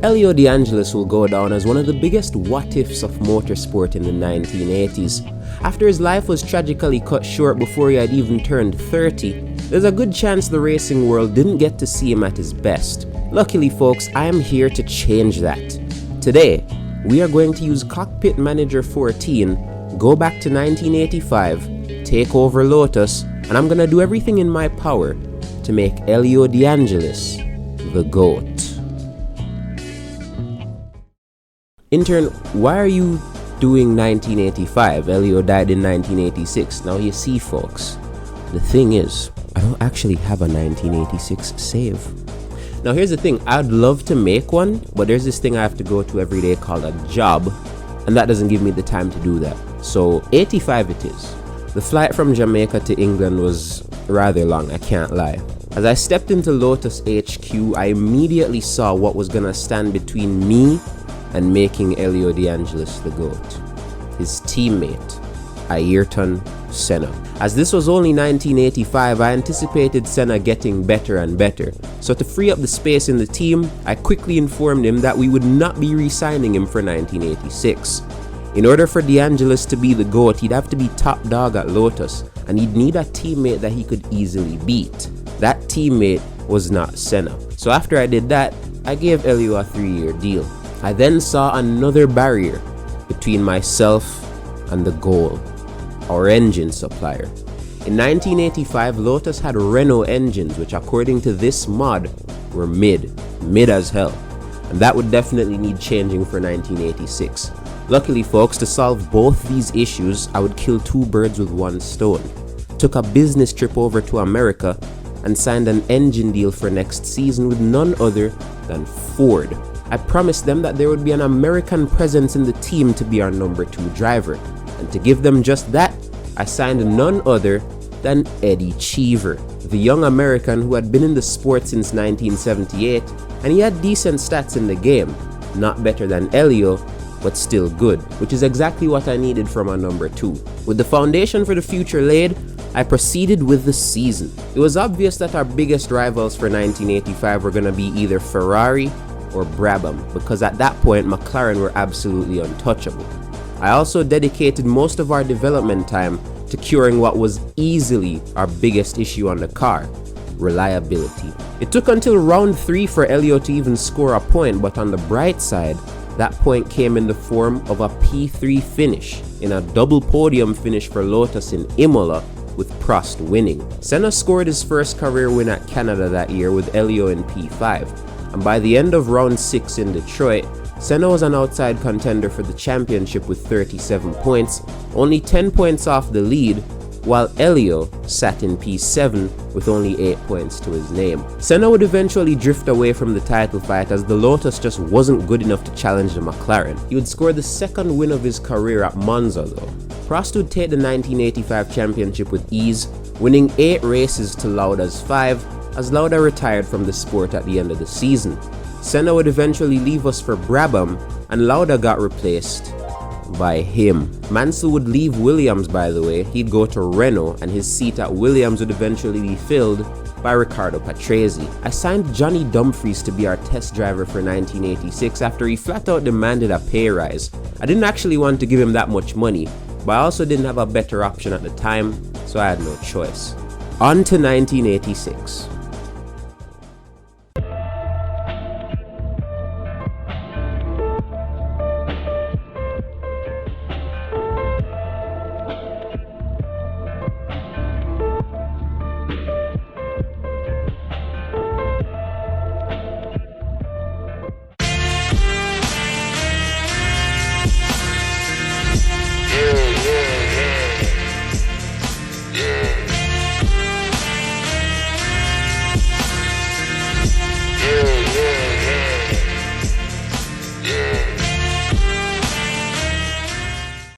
Elio De Angelis will go down as one of the biggest what-ifs of motorsport in the 1980s. After his life was tragically cut short before he had even turned 30, there's a good chance the racing world didn't get to see him at his best. Luckily folks, I am here to change that. Today, we are going to use Cockpit Manager 14, go back to 1985, take over Lotus, and I'm gonna do everything in my power to make Elio De Angelis the GOAT. Intern, why are you doing 1985? Elio died in 1986. Now you see folks, the thing is, I don't actually have a 1986 save. Now here's the thing, I'd love to make one, but there's this thing I have to go to every day called a job, and that doesn't give me the time to do that. So 85 it is. The flight from Jamaica to England was rather long, I can't lie. As I stepped into Lotus HQ, I immediately saw what was gonna stand between me and making Elio De Angelis the GOAT. His teammate, Ayrton Senna. As this was only 1985, I anticipated Senna getting better and better. So to free up the space in the team, I quickly informed him that we would not be re-signing him for 1986. In order for De Angelis to be the GOAT, he'd have to be top dog at Lotus, and he'd need a teammate that he could easily beat. That teammate was not Senna. So after I did that, I gave Elio a 3-year deal. I then saw another barrier between myself and the goal, our engine supplier. In 1985, Lotus had Renault engines, which according to this mod were mid as hell, and that would definitely need changing for 1986. Luckily folks, to solve both these issues, I would kill two birds with one stone. Took a business trip over to America and signed an engine deal for next season with none other than Ford. I promised them that there would be an American presence in the team to be our number 2 driver, and to give them just that, I signed none other than Eddie Cheever, the young American who had been in the sport since 1978, and he had decent stats in the game, not better than Elio, but still good, which is exactly what I needed from a number 2. With the foundation for the future laid, I proceeded with the season. It was obvious that our biggest rivals for 1985 were going to be either Ferrari or Brabham, because at that point McLaren were absolutely untouchable. I also dedicated most of our development time to curing what was easily our biggest issue on the car, reliability. It took until round 3 for Elio to even score a point, but on the bright side, that point came in the form of a P3 finish in a double podium finish for Lotus in Imola, with Prost winning. Senna scored his first career win at Canada that year with Elio in P5. And by the end of round 6 in Detroit, Senna was an outside contender for the championship with 37 points, only 10 points off the lead, while Elio sat in P7 with only 8 points to his name. Senna would eventually drift away from the title fight as the Lotus just wasn't good enough to challenge the McLaren. He would score the second win of his career at Monza though. Prost would take the 1985 championship with ease, winning 8 races to Lauda's 5, as Lauda retired from the sport at the end of the season. Senna would eventually leave us for Brabham, and Lauda got replaced by him. Mansell would leave Williams, by the way. He'd go to Renault, and his seat at Williams would eventually be filled by Riccardo Patrese. I signed Johnny Dumfries to be our test driver for 1986 after he flat out demanded a pay rise. I didn't actually want to give him that much money, but I also didn't have a better option at the time, so I had no choice. On to 1986.